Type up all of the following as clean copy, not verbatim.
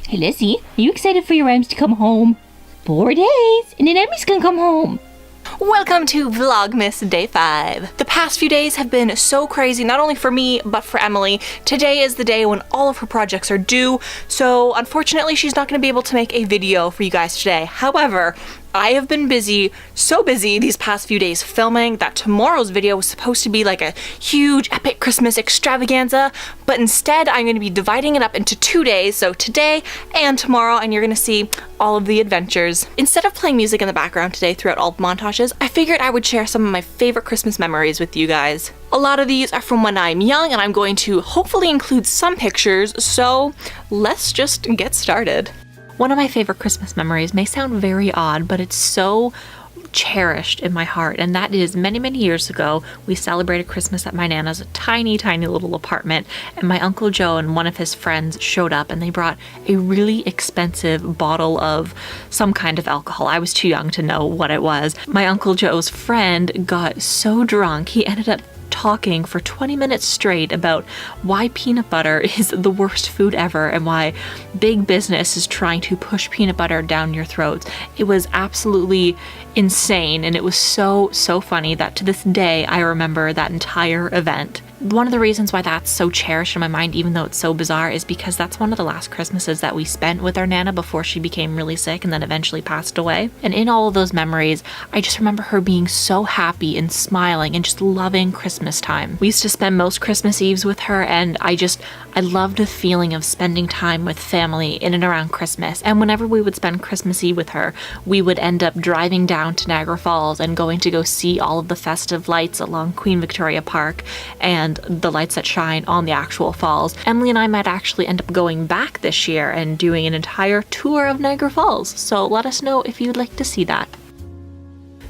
Hey Lizzy, are you excited for your Ems to come home? 4 days, and then Emmy's gonna come home. Welcome to Vlogmas Day 5. The past few days have been so crazy, not only for me, but for Emily. Today is the day when all of her projects are due, so unfortunately she's not going to be able to make a video for you guys today. However, I have been busy, so busy these past few days filming that tomorrow's video was supposed to be like a huge epic Christmas extravaganza, but instead I'm going to be dividing it up into 2 days, so today and tomorrow, and you're going to see all of the adventures. Instead of playing music in the background today throughout all the montages, I figured I would share some of my favorite Christmas memories with you guys. A lot of these are from when I'm young, and I'm going to hopefully include some pictures, so let's just get started. One of my favorite Christmas memories may sound very odd, but it's so cherished in my heart, and that is many years ago we celebrated Christmas at my Nana's tiny little apartment, and my Uncle Joe and one of his friends showed up and they brought a really expensive bottle of some kind of alcohol. I was too young to know what it was. My Uncle Joe's friend got so drunk he ended up talking for 20 minutes straight about why peanut butter is the worst food ever and why big business is trying to push peanut butter down your throats. It was absolutely insane, and it was so funny that to this day I remember that entire event. One of the reasons why that's so cherished in my mind, even though it's so bizarre, is because that's one of the last Christmases that we spent with our Nana before she became really sick and then eventually passed away. And in all of those memories, I just remember her being so happy and smiling and just loving Christmas time. We used to spend most Christmas Eves with her, and I loved the feeling of spending time with family in and around Christmas. And whenever we would spend Christmas Eve with her, we would end up driving down to Niagara Falls and going to go see all of the festive lights along Queen Victoria Park and the lights that shine on the actual falls. Emily and I might actually end up going back this year and doing an entire tour of Niagara Falls, so let us know if you'd like to see that.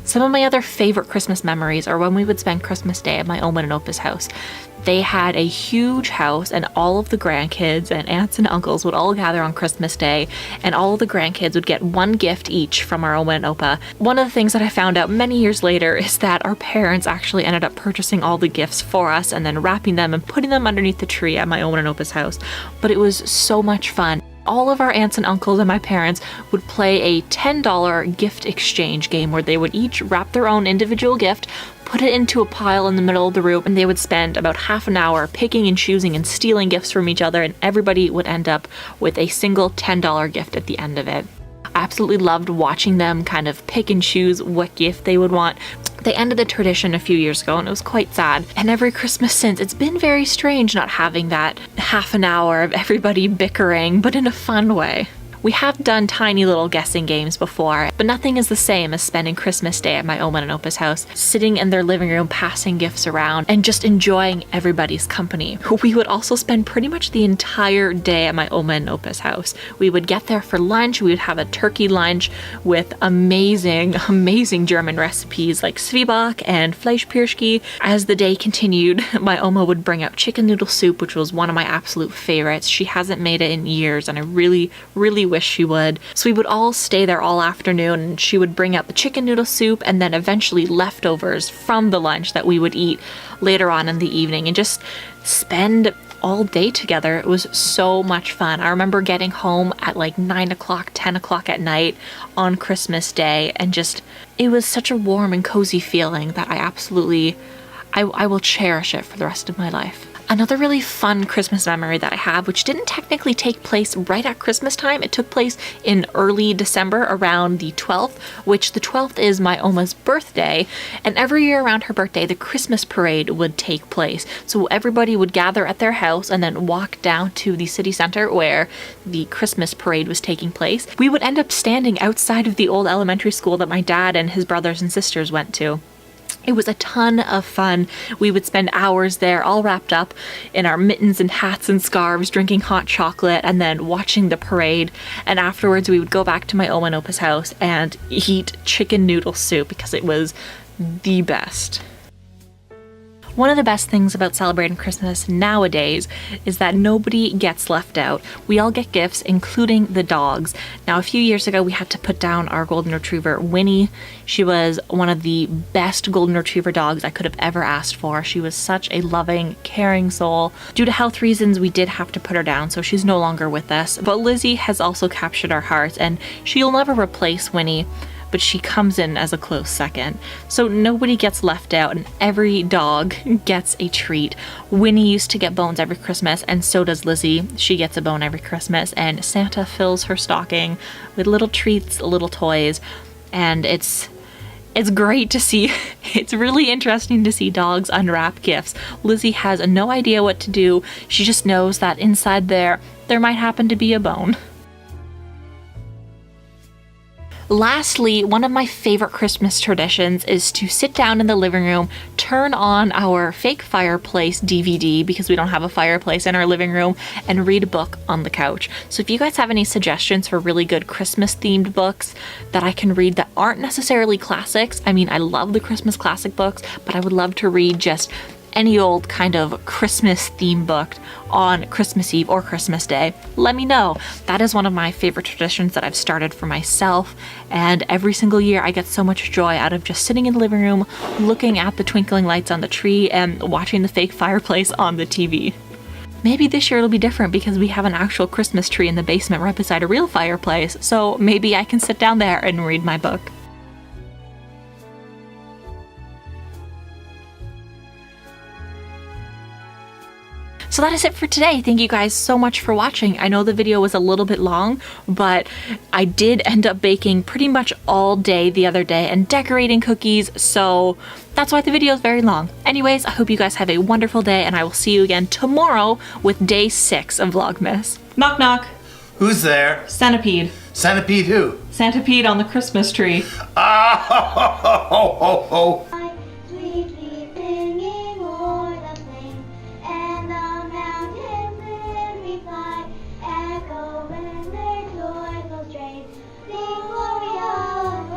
Some of my other favorite Christmas memories are when we would spend Christmas Day at my Oma and Opa's house. They had a huge house, and all of the grandkids and aunts and uncles would all gather on Christmas Day, and all of the grandkids would get one gift each from our Oma and Opa. One of the things that I found out many years later is that our parents actually ended up purchasing all the gifts for us and then wrapping them and putting them underneath the tree at my Oma and Opa's house. But it was so much fun. All of our aunts and uncles and my parents would play a $10 gift exchange game where they would each wrap their own individual gift, put it into a pile in the middle of the room, and they would spend about half an hour picking and choosing and stealing gifts from each other, and everybody would end up with a single $10 gift at the end of it. I absolutely loved watching them kind of pick and choose what gift they would want. They ended the tradition a few years ago, and it was quite sad. And every Christmas since, it's been very strange not having that half an hour of everybody bickering, but in a fun way. We have done tiny little guessing games before, but nothing is the same as spending Christmas Day at my Oma and Opa's house, sitting in their living room, passing gifts around, and just enjoying everybody's company. We would also spend pretty much the entire day at my Oma and Opa's house. We would get there for lunch. We would have a turkey lunch with amazing German recipes like Zwieback and Fleischpirschki. As the day continued, my Oma would bring out chicken noodle soup, which was one of my absolute favorites. She hasn't made it in years, and I really wish she would. So we would all stay there all afternoon, and she would bring out the chicken noodle soup and then eventually leftovers from the lunch that we would eat later on in the evening and just spend all day together. It was so much fun. I remember getting home at like 9 o'clock, 10 o'clock at night on Christmas Day, and just, it was such a warm and cozy feeling that I will cherish it for the rest of my life. Another really fun Christmas memory that I have, which didn't technically take place right at Christmas time, it took place in early December around the 12th, which the 12th is my Oma's birthday, and every year around her birthday, the Christmas parade would take place. So everybody would gather at their house and then walk down to the city center where the Christmas parade was taking place. We would end up standing outside of the old elementary school that my dad and his brothers and sisters went to. It was a ton of fun. We would spend hours there all wrapped up in our mittens and hats and scarves, drinking hot chocolate and then watching the parade. And afterwards we would go back to my Oma and Opa's house and eat chicken noodle soup because it was the best. One of the best things about celebrating Christmas nowadays is that nobody gets left out. We all get gifts, including the dogs. Now, a few years ago, we had to put down our golden retriever, Winnie. She was one of the best golden retriever dogs I could have ever asked for. She was such a loving, caring soul. Due to health reasons, we did have to put her down, so she's no longer with us. But Lizzy has also captured our hearts, and she'll never replace Winnie, but she comes in as a close second. So nobody gets left out and every dog gets a treat. Winnie used to get bones every Christmas, and so does Lizzy. She gets a bone every Christmas, and Santa fills her stocking with little treats, little toys, and it's great to see. It's really interesting to see dogs unwrap gifts. Lizzy has no idea what to do. She just knows that inside there might happen to be a bone. Lastly, one of my favorite Christmas traditions is to sit down in the living room, turn on our fake fireplace DVD because we don't have a fireplace in our living room, and read a book on the couch. So if you guys have any suggestions for really good Christmas themed books that I can read that aren't necessarily classics, I mean, I love the Christmas classic books, but I would love to read just any old kind of Christmas theme book on Christmas Eve or Christmas Day, let me know. That is one of my favorite traditions that I've started for myself, and every single year I get so much joy out of just sitting in the living room, looking at the twinkling lights on the tree and watching the fake fireplace on the TV. Maybe this year it'll be different because we have an actual Christmas tree in the basement right beside a real fireplace, so maybe I can sit down there and read my book. So that is it for today. Thank you guys so much for watching. I know the video was a little bit long, but I did end up baking pretty much all day the other day and decorating cookies, so that's why the video is very long. Anyways, I hope you guys have a wonderful day, and I will see you again tomorrow with day 6 of Vlogmas. Knock knock. Who's there? Centipede. Centipede who? Centipede on the Christmas tree. Ah, ho, ho, ho, ho, ho.